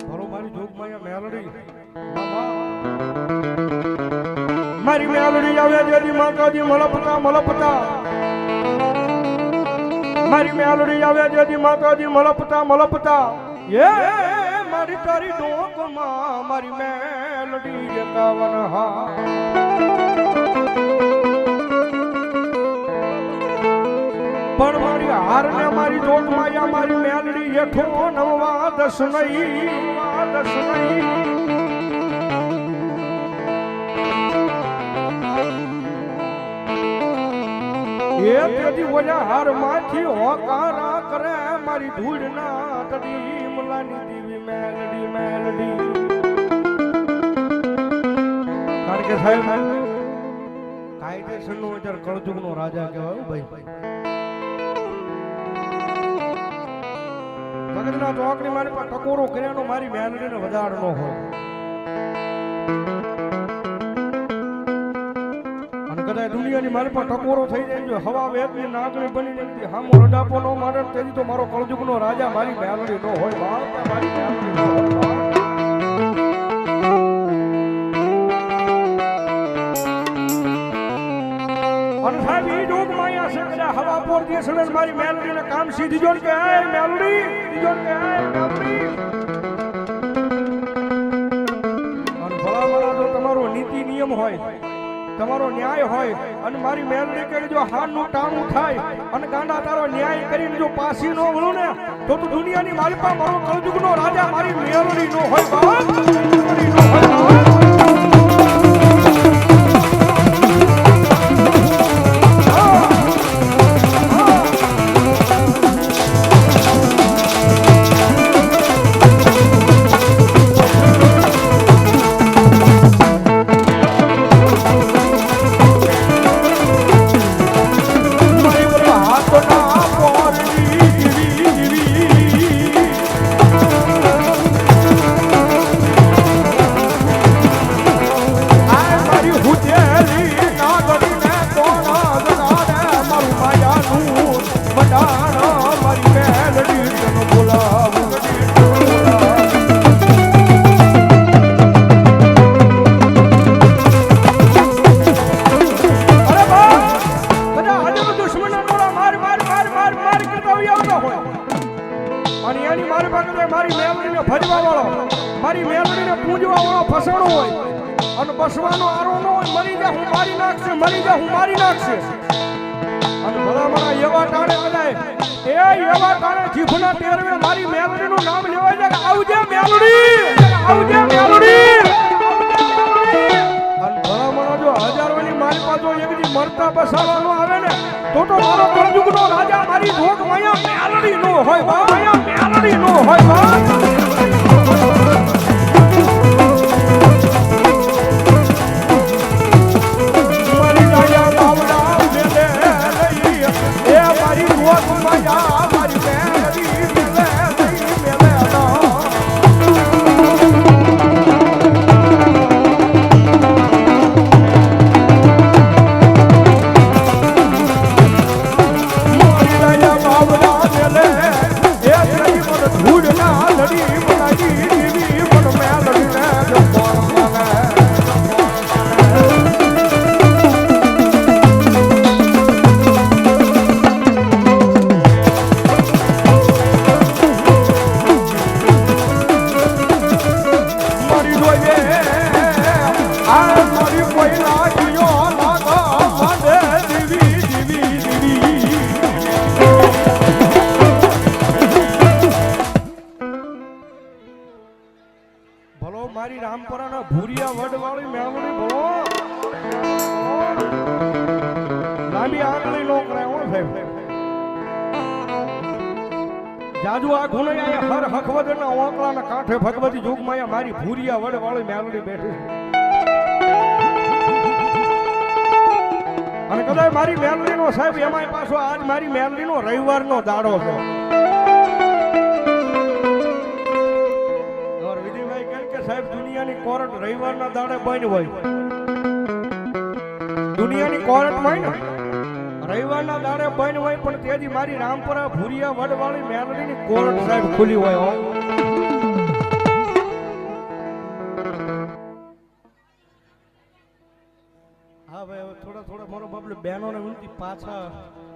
ભલો મારી જોગમાયા મેલડી મારી મેલડી આવે જેથી માતાજી મલપતા મલપતા મારી મેલડી આવે જેથી માતાજી મલપતા મલપતા એ મારી તારી ડોકમાં મારી મેલડી જતાવન હા પણ મારી હાર ને મારી જોગ માયા મારી મેલડી હેઠો નવવા દસ નહીં એ તેથી ઓલા હાર માંથી હોકારા કરે મારી ધૂળ ના તડી મલાની દેવી મેલડી મેલડી કારણ કે સાહેબ કાયદેસર નો અત્યારે કળજુગ નો રાજા કહેવાય ભાઈ જગતના ચોકડી મારી પાસે ટકોરો કર્યાનો મારી મેલડીને વધાર નો હોય અને કદાચ દુનિયાની મારી પાસે ટકોરો થઈ જાય જો હવા વેદની નાગણી બની જાય હામો રડાપો નો મારે તેથી તો મારો કળજુગનો રાજા મારી મેલડી નો હોય બાપ મારી મેલડી નો હોય બાપ અને સાહેબ ઈ જોગ માયા છે કદાચ હવા પોર દેશ મારી મેલડીને કામ સીધી જોડ કે એ મેલડી તમારો નીતિ નિયમ હોય તમારો ન્યાય હોય અને મારી મેલડી કે જો હાનું ટાણું થાય અને ગાંડા તારો ન્યાય કરીને જો પાસી નો વળું ને તો તું દુનિયાની મારી પાસે મારો કળજુગનો રાજા મારી મેલડી નો હોય બાપ મેલડી નો હોય બાપ મારી મેલડીને પૂજવા વાળો ફસાણો હોય અને બસવાનો આરો નો હોય મરી જા હું મારી નાખશે મરી જા હું મારી નાખશે અને ભલામણા એવા ટાણે કદાય એ એવા ટાણે જીભના ટેરવે મારી મેલડીનું નામ લેવાય છે કે આવજે મેલડી આવજે મેલડી અને ભલામણા જો હજારોની મારી પાસે એકદી મરતા બસાવાનો આવે ને તો મારો કળજુગનો રાજા મારી જોગ માયા મેલડી નો હોય બા માયા મેલડી નો હોય બા મારી રામપરાના ભૂરિયા વડ વાળી મેલડી બોલો લાંબી આંગળી નો કરાય હો સાહેબ જાજુ આ ગુણે આયા હર હકવદના ઓકળાના કાંઠે ભગવતી જોગમાયા મારી ભૂરિયા વડ વાળી મેલડી બેઠી અને કદાચ મારી મેલડી નો સાહેબ એમાંય પાછો આજ મારી મેલડી નો રવિવાર નો દાડો છે સાહેબ દુનિયાની કોર્ટ રવિવારના દાડે બંધ હોય દુનિયાની કોર્ટ હોય ને રવિવારના દાડે બંધ હોય પણ તેથી મારી રામપરા ભૂરિયા વડવાળી મેલડીની કોર્ટ સાહેબ ખુલી હોય બહેનોને વિનંતી પાછા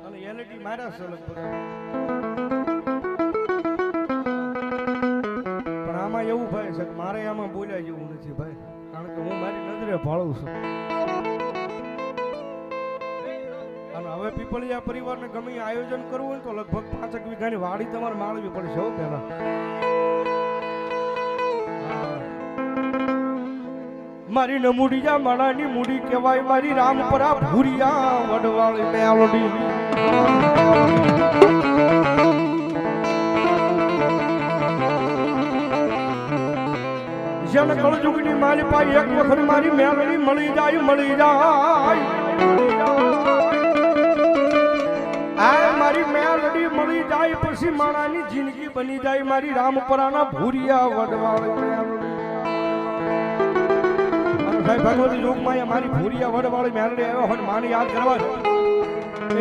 અને એલઈડી માર્યા છે લગભગ પણ આમાં એવું ભાઈ છે કે મારે આમાં બોલ્યા જેવું નથી ભાઈ કારણ કે હું મારી નજરે ભાળું છું અને હવે પીપળિયા પરિવારને ગમે આયોજન કરવું હોય તો લગભગ 5 વીઘાની વાડી તમારે માળવી પડશે હો પહેલા મારી નમૂડી જા માળાની મૂડી કહેવાય મારી રામપરા ભૂરિયા વડવાળી મેલડી જન કળજુગની મારી પાસે એક વખત મારી મેલડી મળી જાય આ મારી મેલડી મળી જાય પછી માણાની જિંદગી બની જાય મારી રામપરાના ભૂરિયા વડવાળી મેલડી સાહેબ ભગવતી લોકમાં મારી ભૂરિયા વડવાળી મેલડી આવ્યો હોય માને યાદ કરવા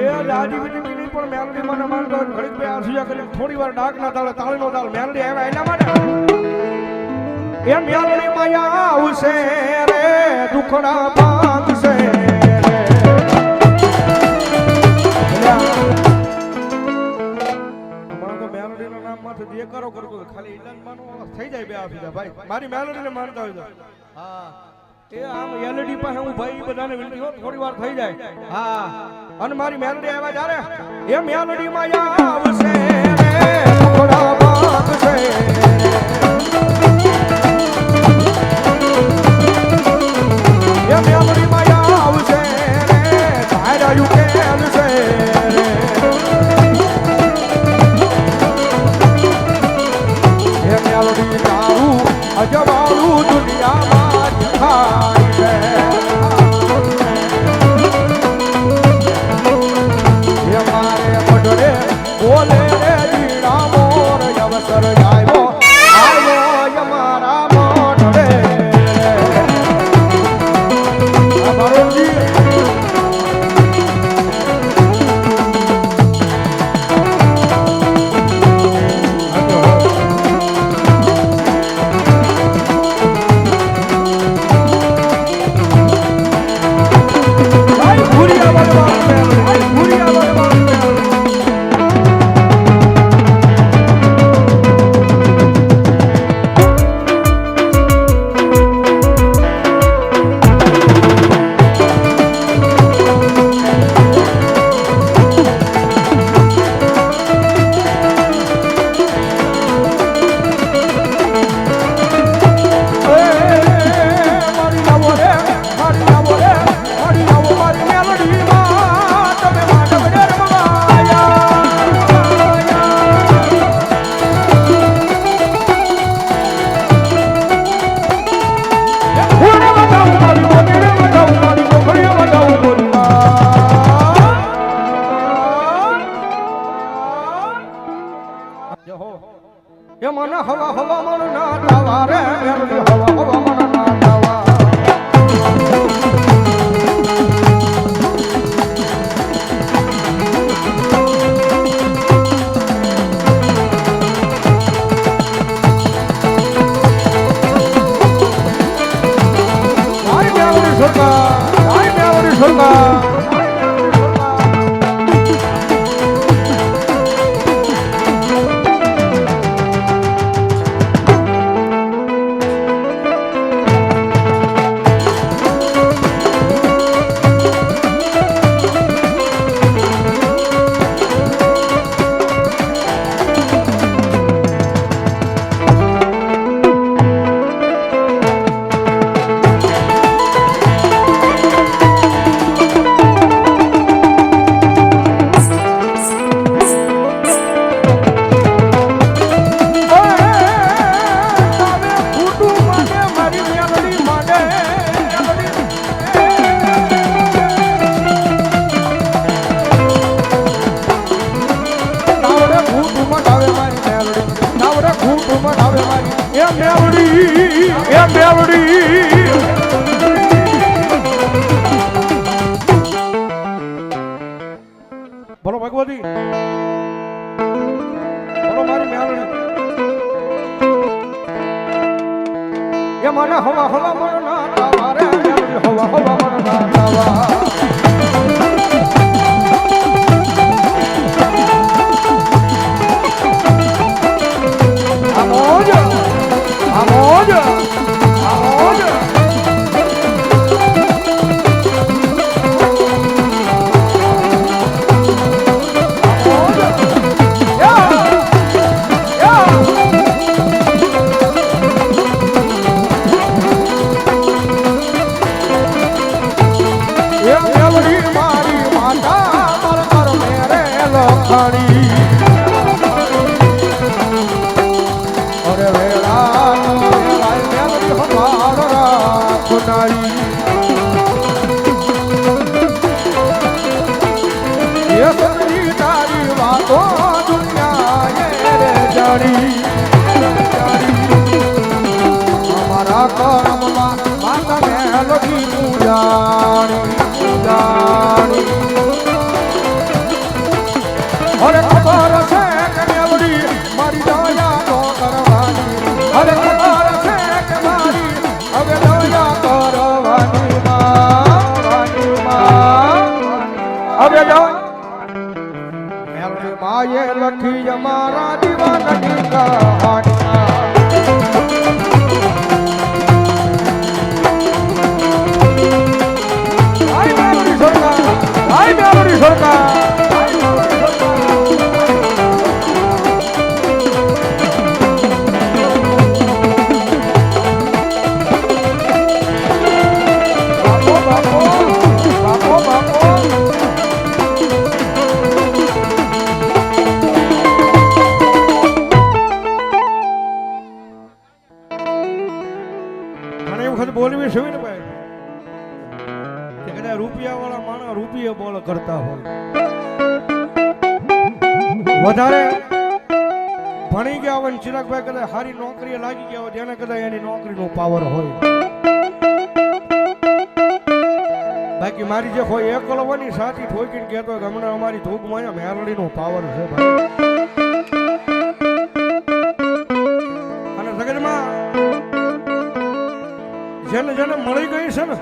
એ રાજી બીજી પણ મેલડી મને માનતો ઘડીક બે આસુયા કરી થોડી વાર ડાક ના તાળે તાળીનો તાળ મેલડી આવ્યા એના માટે એ મેલડી માયા આવશે રે દુખડા ભાગશે જે કરો કરતો ખાલી ઈલાજ માનો થઈ જાય બે આફીદા ભાઈ મારી મેલડીને માનતા હોય તો હા એ આમ એલઈડી પાસે હું ભાઈ બધાને વિનંતી હો થોડી વાર થઈ જાય હા અને મારી મેલડી આવ્યા જ્યારે એ મેલડી માં આવશે રે થોડા ભાગશે એ મેલડી માં આવશે રે ધાર્યું કેલશે અજવાળું દુનિયામાં દેખાય છે એ મારે મઢડે બોલે રે જીણા મોર અવસર આવ્યો મારા મઢડે બોલો ભગવતી બોલો મારી મેલડી એ મને હવા હવા મન ના તાવા રે હવા હવા મન ના તાવા આવનારી એ સગડી તારી વાતો દુનિયાએ રે જાણી અમારા કરમમાં માતા મેલડી તું જાણી અરે ખબર છે કે મેલડી મારી દયા નો કરવાની અરે ખબર છે કે મારી હવે દયા કરવાની હવે મેલડી માએ લખી અમારા દીવાનની કહાની બોલવી છે ને ભાઈ કે કદાચ રૂપિયા વાળા માણસ રૂપિયા બોલ કરતા હોય વધારે ભણી ગયા હોય ચિરાગભાઈ કદાચ સારી નોકરીએ લાગી ગયા હોય જેને કદાચ એની નોકરીનો પાવર હોય બાકી મારી જે હોય એકલ હોય સાચી ઠોકીને કહેતો હોય કે હમણાં અમારી ધૂપમાં મેલડીનો પાવર છે ભાઈ અને જગતમાં જેને જેને મળી ગઈ છે ને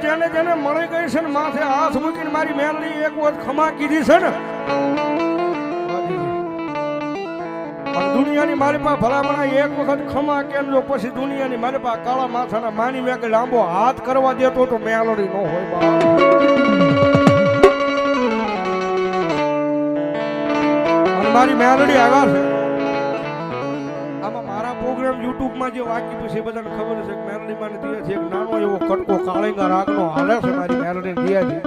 જેને જેને મળી ગઈ છે ને માથે હાથ મૂકીને મારી મેલડી એક વખત ખમા કીધી છે ને દુનિયાની મારી પાસે ભલામણા એક વખત ખમા કેમ જો પછી દુનિયાની મારી પાસે કાળા માથાના માની વેગ લાંબો હાથ કરવા દેતો તો મેલડી ન હોય બા મારી મેલડી આવ્યા છે આમાં મારા પ્રોગ્રામ યુટ્યુબમાં જે વાકી પછી બધાને ખબર છે કે મેલડી માં દિયા છે એક નાનો એવો કટકો કાળેંગા રાગનો હાલે છે મારી મેલડી દિયા છે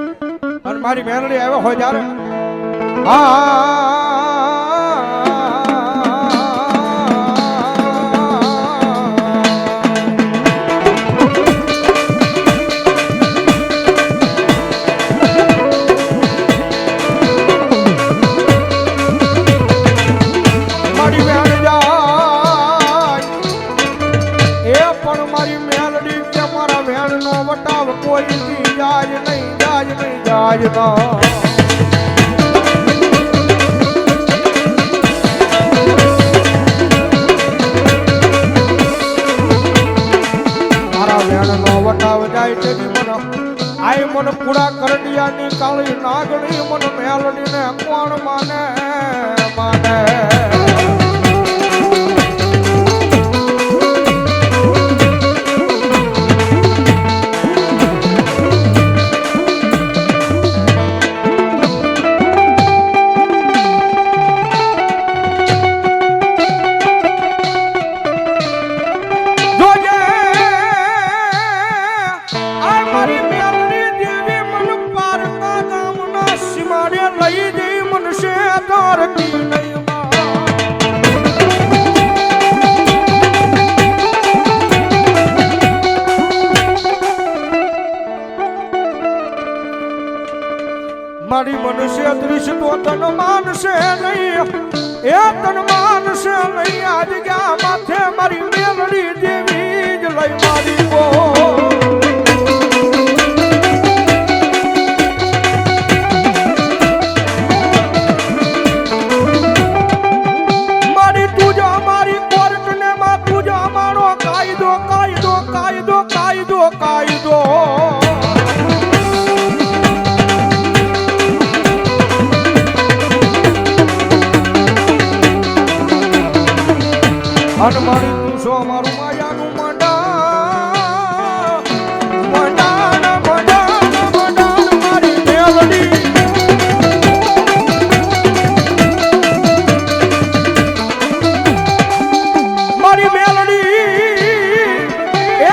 અને મારી મેલડી આવ્યો હોય ત્યારે મન પૂરા કરડિયાની કાળી નાગણી મન મેલડીને કોણ માને માને મારી મનુષ્ય દૃશ્ય તો તન માનશે નહીં એ તન માનશે નહીં આજ ગયા માથે મારી મેલડી દેવી જ લઈ મારી કો મારી તુજા મારી કોર્ટ ને માં તુજા મારો કાયદો કાયદો કાયદો કાયદો કાયદો અને મારી તું છો મારું માયાનું મંડાણ મારી મેલડી મારી મેલડી એ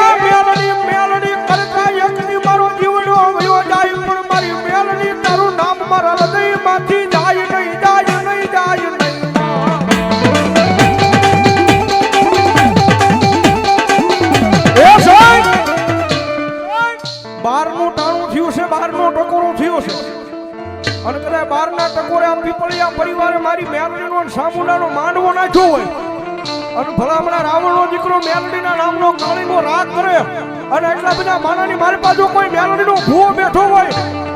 મેલડી કરતા એકની મારો જીવનો વયો જાય પણ મારી મેલડી તારું નામ મારા હૃદયમાંથી જાય નહીં જાય તાણું થયું છે, બહારનો ટકોરો થયો છે. અને કદાચ બહારના ટકોરે આ પીપળિયા પરિવારે મારી મેલડીનો અને સામુંડાનો માંડવો નાખ્યો હોય અને ભલામણા રાવણનો દીકરો મેલડીના નામનો કાળીનો રાગ કરે અને એટલા બધા માનાની મારી બાજુ કોઈ મેલડીનો ભૂવો બેઠો હોય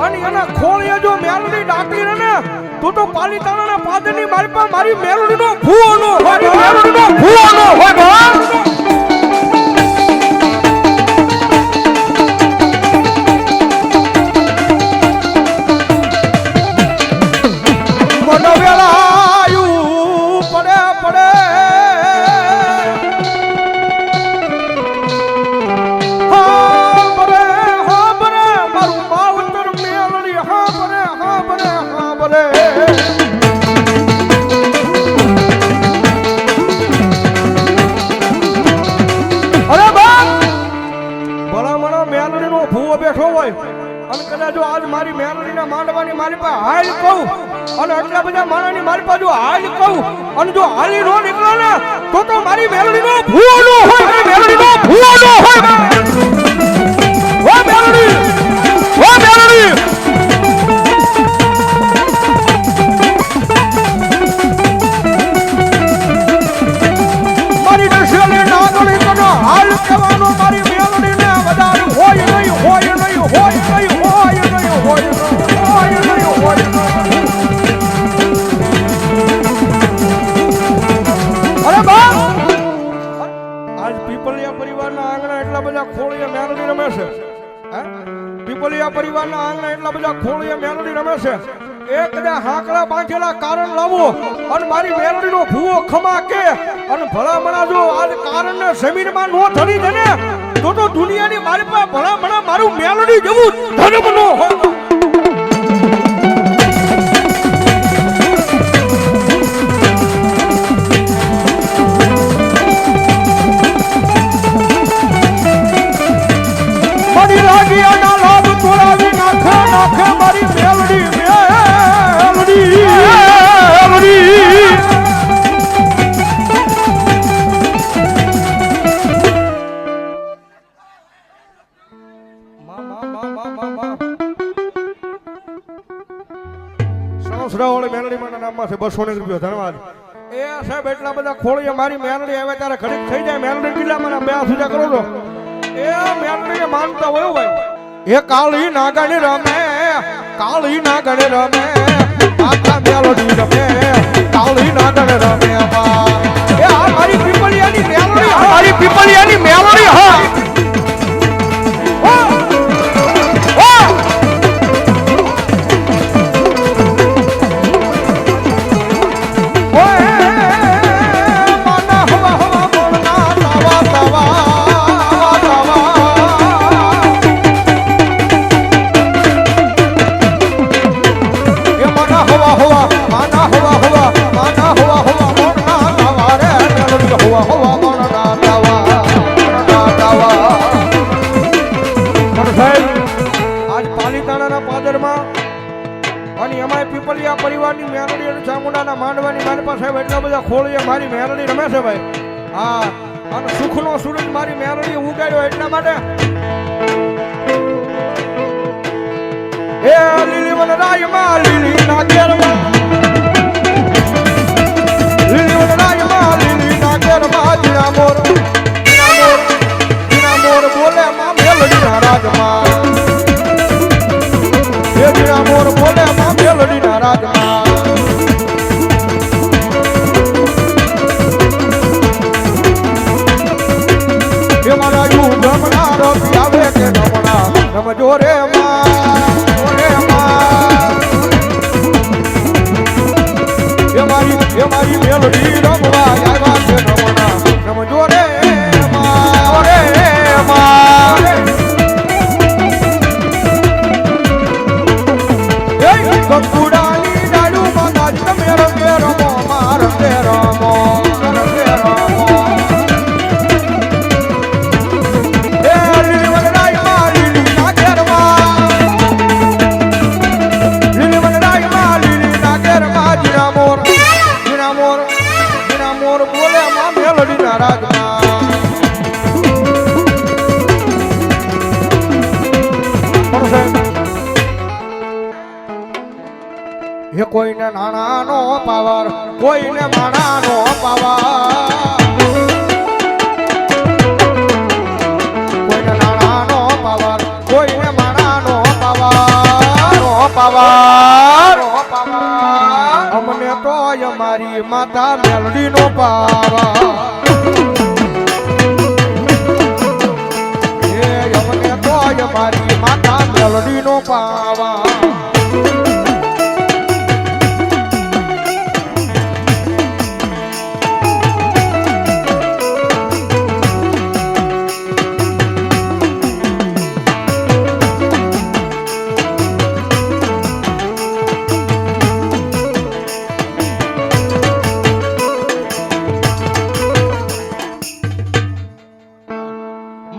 અને એના ખોળીએ જો મેલડી ડાકી રહે તો પાલીતાણાના પાદરની મારી પાસે મારી મેલડીનો ભૂવો નો હોય, મેલડીનો ભૂવો નો હોય ભગવાન. મારી મેલડીના માંડવાની મારી પાસે હાલ કહું અને એટલા બધા માણાની મારી પાસે હાલ કહું અને જો હાલી નો નીકળે ને તો મારી મેલડીનો ભૂવો નો હોય, મેલડીનો ભૂવો નો હોય. ઓ મેલડી, ઓ મેલડી, મારી દશેલી નાગણી તનો હાલ કહેવાનો મારી મેલડીને વધારે હોય નહીં, હોય નહીં, હોય નહીં, હોય નહીં, હોય નહીં, હોય નહીં. અરે બા, આજ પીપલિયા પરિવારના આંગણા એટલા બધા ખોળિયા મેલડી રમે છે. પીપલિયા પરિવારના આંગણા એટલા બધા ખોળિયા મેલડી રમે છે. એક દે હાકડા બાંધેલા કારણ લાવો અને મારી મેલડીનો ભૂવો ખમા કે અને ભલામણા જો આજ કારણને જમીનમાં નો ધરી દે ને તો દુનિયાની મારી પાસે ભલામણા મારું મેલડી જેવું ધર્મ નો હોય. મારી રાગિયાના લાભ તોડાવી નાખે નાખે મારી મેલડી, મેલડી, મેલડી. સણસરાવાળી મેલડી માના નામમાં છે 200 રૂપિયા. ધન્યવાદ. એ સાહેબ એટલા બધા ખોળીએ મારી મેલડી આવે ત્યારે ઘડીક થઈ જાય. મેલડી કિલ્લામાં બે સુજા કરો છો એ મેલડી માનતા હોય ભાઈ. એ કાળી નાગણી રમે, કાળી નાગણી રમે, આખા મેલડી રમે, કાળી નાગણી રમે. એ આ મારી પીપલિયાની મેલડી, મારી પીપલિયાની મેલડી. હા પીપલિયા પરિવારની મેલડી અને ચામુંડાના માંડવાની મારી પાસે એટલા બધા ખોળીએ મારી મેલડી રમે છે ભાઈ. હા, અને સુખનો સૂરજ મારી મેલડી ઉગાડ્યો એટલા માટે. એ લીલી વનરાયમાં લીલી નાગેરમાં, લીલી વનરાયમાં લીલી નાગેરમાં જીણા મોર, જીણા મોર બોલે માં મેલડીના રાજમાં. એ જીણા મોર બોલે માં મેલડીના રાજમાં. એ મારા યુ ધમના રવિ આવે કે રમણા રમજો રે માં, રે માં. એ મારી મેલડી રમવા આવ્યા કે રમણા રમજો રે માં, રે માં. એ કંકુડાની ડાળુ માં તમે રમે રમો માં રમે રમો, રમે રમો. હે કોઈને નાણાનો પાવર, કોઈને માણાનો પાવર, કોઈને નાણાનો પાવર, કોઈને માણાનો પાવર, અમને તો અમારી માતા મેલડીનો પાવર, હે અમને તો અમારી માતા મેલડીનો પાવર.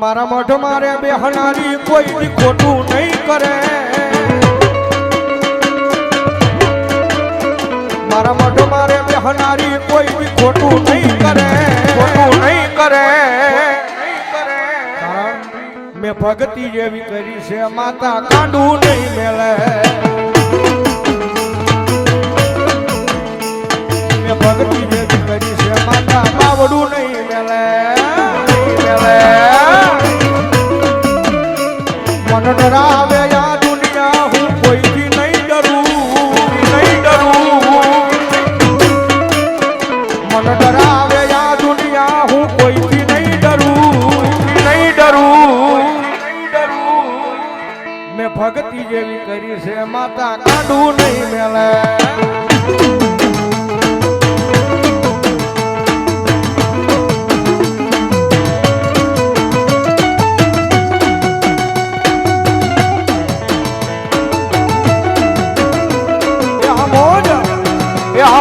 મારા મઢ મારે બેહનારી કોઈ ખોટું નહીં કરે, મારા મઢ મારે બેહનારી કોઈ ખોટું નહીં કરે, ખોટું નહીં કરે. મેં ભક્તિ જેવી કરી છે માતા કાંડું નહીં મેલે, મેં ભક્તિ જેવી કરી છે માતા બાવડું નહીં મેલે. મન ડરાવે આ દુનિયા હું કોઈથી નહીં ડરું, નહીં ડરું. મન ડરાવે આ દુનિયા હું કોઈથી નહીં ડરું, નહીં ડરું. મેં ભક્તિ જેવી કરી છે માતા કાંડું નહીં મેલે.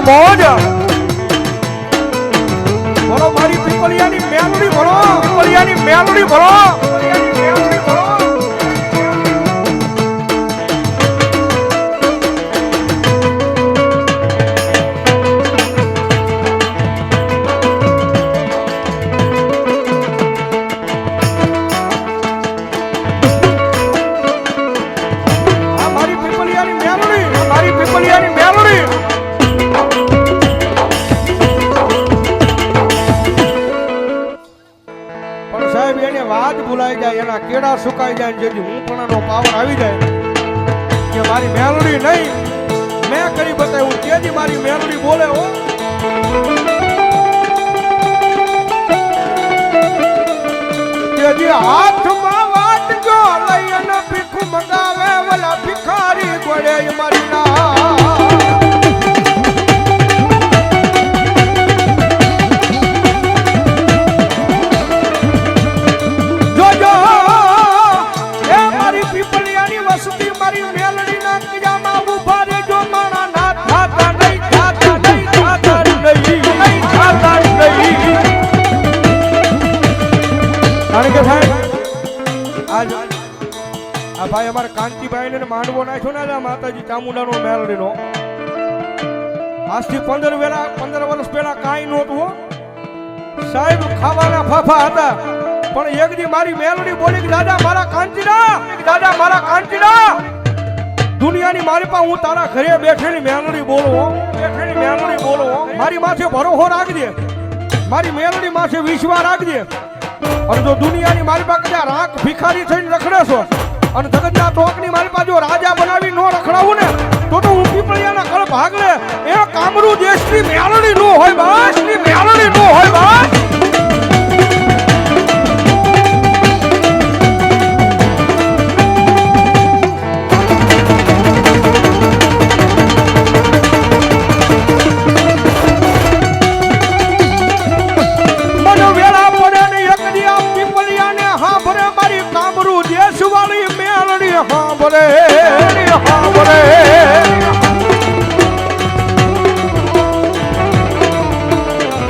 મોજ બોલો મારી પીપળિયાની મેલડી બોલો, પીપળિયાની મેલડી બોલો, મેલડી બોલો. આ મારી પીપળિયાની મેલડી, મારી પીપળિયાની મેલડી. સાહેબ એને વાત ભૂલાઈ જાય, એના કેડા સુકાઈ જાય, જેથી હું પણ આનો પાવર આવી જાય કે મારી મેલડી નહીં મેં કરી બતાવ્યું, તેથી મારી મેલડી બોલે. હો તેથી હાથમાં વાત જો લઈ અને ભીખ મંગાવે વલા ભિખારી ગોળે મારી ના. ભાઈ અમારે કાંતિભાઈ ને માંડવો નાખ્યો ને માતાજી ચામુંડાનો મેલડીનો, આજથી 15 વર્ષ પહેલા કાંઈ નહોતું સાહેબ, ખાવાના ફાફા હતા. પણ એક દી મારી મેલડી બોલી કે દાદા મારા કાંતિડા, દાદા મારા કાંતિડા, દુનિયાની મારી પાસે હું તારા ઘરે બેઠેલી મેલડી બોલું, બેઠેલી મેલડી બોલું. મારી માથે ભરોસો રાખજે, મારી મેલડી માથે વિશ્વાસ રાખજે. અને જો દુનિયાની મારી પાસે રાખ ભિખારી થઈને રખડે છો અને જગતના ટોકની મારી પાસે જો રાજા બનાવી નો રખડાવું ને તો હું પીપળિયાના કળ ભાગલે એ કામરૂ દેશની મેલડી નો હોય બસ, ની મેલડી નો હોય બસ.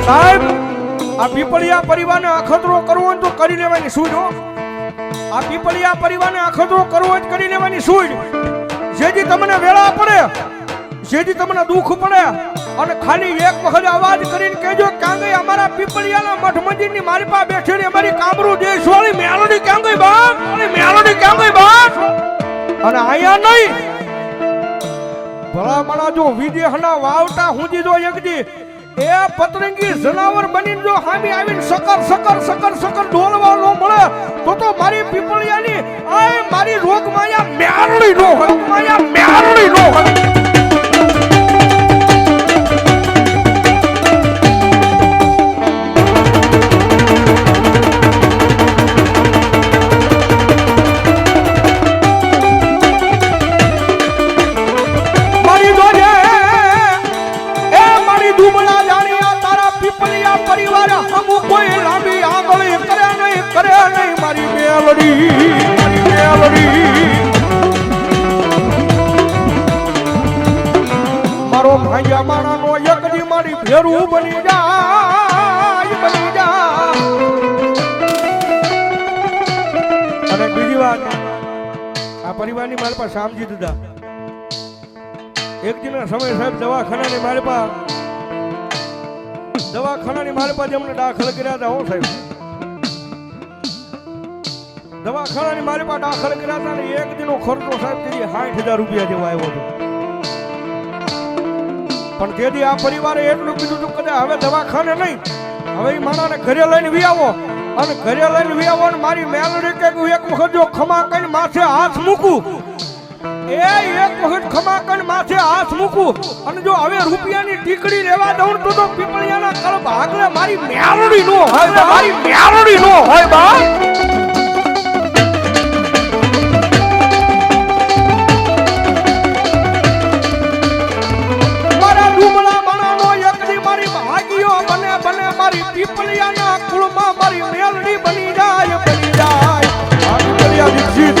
સાહેબ આ પીપળિયા પરિવારને અખતરો કરવો હોય તો કરી લેવાની સૂઝ. આ પીપળિયા પરિવારને અખતરો કરવો હોય કરી લેવાની સૂઝ. જેથી તમને વેળા પડે, જેથી તમને દુઃખ પડે અને ખાલી એક વખત અવાજ કરીને કહેજો ક્યાં ગઈ અમારા પીપળિયાના મઠ મંદિરની મારી પાસે બેઠેલી અમારી કામરૂ દેશવાળી મેલડી ક્યાં ગઈ બાપ, મેલડી ક્યાં ગઈ બાપ. અને અહીંયા નહીં ભલામણા જો વિદેહના વાવટા હુંજી જો એકજી એ પતરંગી જનાવર બનીને જો હામી આવીને સકર સકર સકર સકર ઢોલવા નો મળે તો મારી પીપળિયાની આય મારી રોગ માયા મ્યારડી નો હોય માયા મ્યારડી નો હોય મારો ભાઈયા માણાનો એકજી મારી ભેરું બની જાય અને બીજી વાત આ પરિવારની મારી પાસે સમજી દીધા એક દિનના સમય સાહેબ દવાખાનાની મારી પાસે એમને દાખલ કર્યા હતા હો સાહેબ દવાખાનાની મારી પાસે દાખલ કર્યા હતા ને એક દિનનો ખર્ચો સાહેબ તેથી 60,000 રૂપિયા જેવો આવ્યો હતો પણ તેથી આ પરિવારે એટલું કીધું હતું કે હવે દવાખાને નહીં હવે એ માણાને ઘરે લઈને વિયાવો અને ઘરે લઈને વિયાવો અને મારી મેલડી કે એક વખત જો ખમા કરીને માથે હાથ મૂકું એક વખત ખમા કરીને માથે હાથ મૂકું અને જો હવે રૂપિયાની ટીકડી લેવા દઉં તો પીપળિયાના કળપ આગળ મારી મેલડી નો હોય મારી મેલડી નો હોય બા મારી પીપળિયાના કુળમાં મારી મેલડી બની જાય આ પીપળિયા દીક્ષિત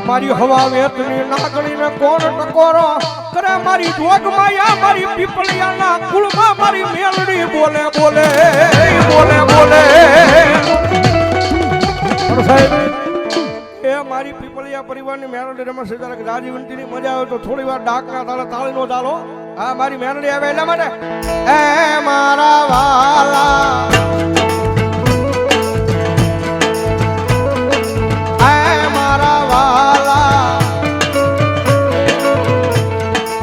મારી હવા વેતની નાગણીને કોણ ટકોરો કરે મારી જોગ માયા મારી પીપળિયાના કુળમાં મારી મેલડી બોલે બોલે બોલે બોલે સાહેબ એ મારી પીપળિયા પરિવારની મેલડી રમત છે ત્યારે રાજી વિનંતીની મજા આવે તો થોડી વાર ડાકના તાળે તાળીનો ચાલો હા મારી મેલડી આવે એટલા માટે એ મારા વાલા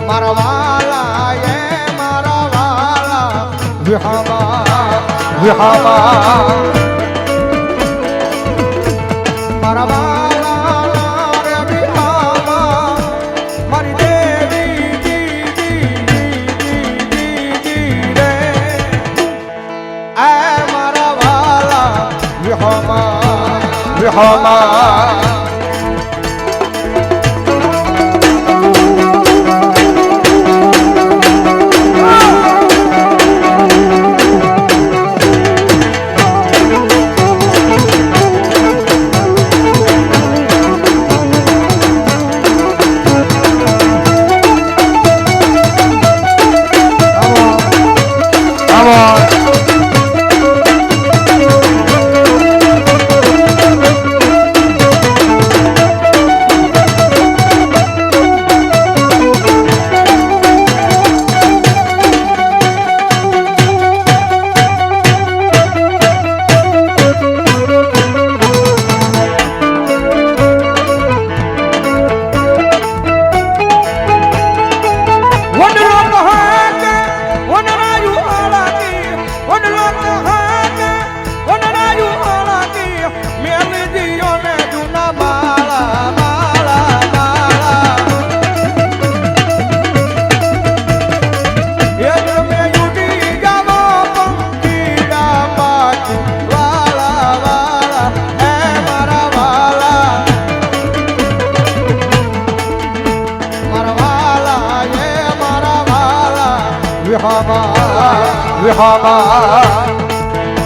મારા વાલા એ મારા વાલા વિહામા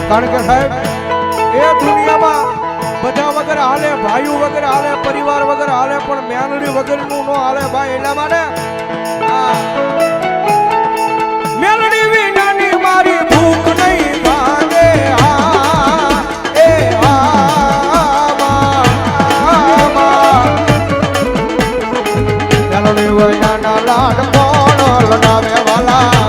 કારણ કે સાહેબ એ દુનિયામાં બધા વગર હાલે ભાઈઓ વગર હાલે પરિવાર વગર હાલે પણ મેલડી વગરનું નો હાલે ભાઈ એટલા માટે મેલડી વિનાની મારી ભૂખ નહીં ભાગે મેલડી વિનાના લાડ કોણ લડાવે વાલા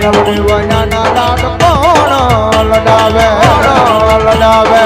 મેલડી વયાના લાડ કોણ લડાવે લડાવે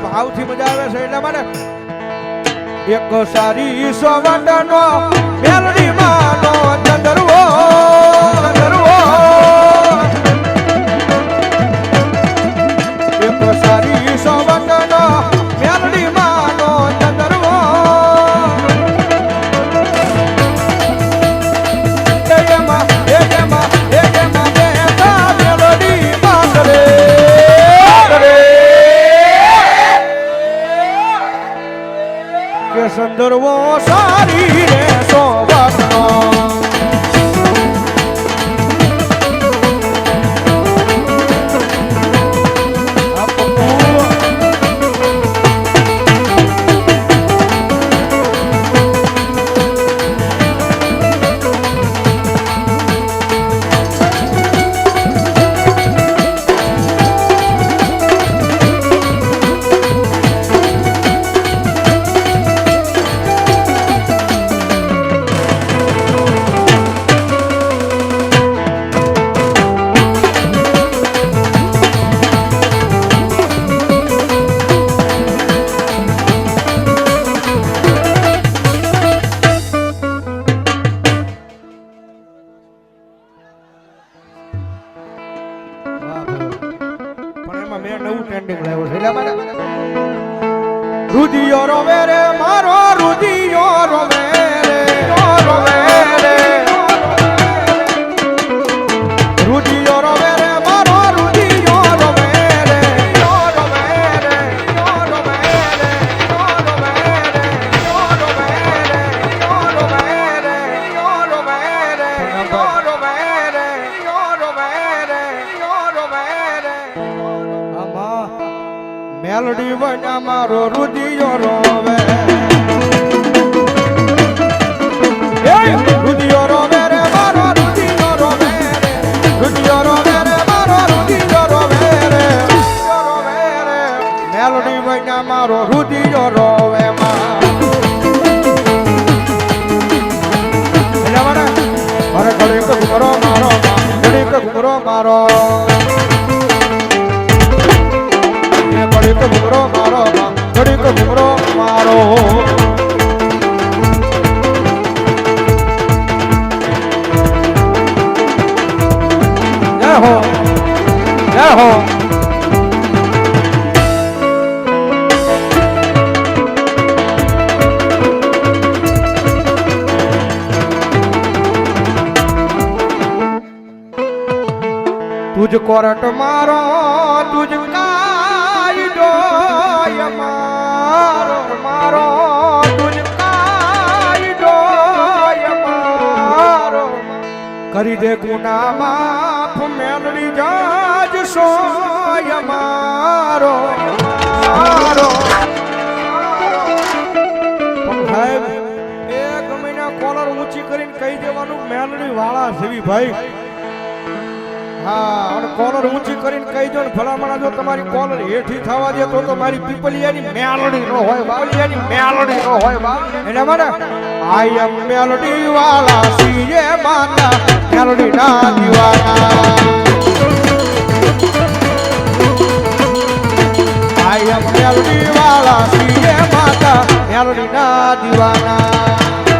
ભાવથી મજા આવે છે એટલા માટે એક સારી સોવટનો મેલડી માનો ચંદરવો ચંદરવો એક સારી સોવટનો મેલડી માનો ચંદરવો એમાં બેતા મેલડી માતરે કે સંદર્ભો સારી રે સોવટનો રુદિયો રોવે રે મારો રુદિયો રોવે રે રોવે રે રુદિયો રોવે રે મારો રુદિયો રોવે રે રોવે રે રોવે રે રોવે રે રોવે રે રોવે રે રોવે રે રોવે રે રોવે રે આમાં મેલડી વના મારો રુદિયો રોવે રુદિયો રોવે રે મારો રુદિયો રોવે રે રુદિયો રોવે રે મારો રુદિયો રોવે રે રોવે રે મેલડી વના મારો રુદિયો રોવે માં મારે ઘડીક ઘુમરો મારો ઘડીક ઘુમરો મારો ઘડીક ઘુમરો મારો ઘડીક ઘુમરો મારો જય હો જય હો તુજ કોરટ મારો તુજ કાયદો મારો મારો તુજ કાયદો મારો કરી દે ગુના માફ મેલડી જાજ સોય મારો મારો સાહેબ એક મહિના કોલર ઊંચી કરીને કહી દેવાનું મેલડી વાળા જેવી ભાઈ હા અને કોલર ઊંચી કરીને કહી દો ને ભલામણા જો તમારી કોલર હેઠી થવા દે તો મારી પીપલિયાની મેલડી નો હોય બાવલિયાની મેલડી નો હોય બા એના માટે આઈ એમ મેલડી વાળા સીએ માતા મેલડી ના દીવાના આઈ એમ મેલડી વાળા સીએ માતા મેલડી ના દીવાના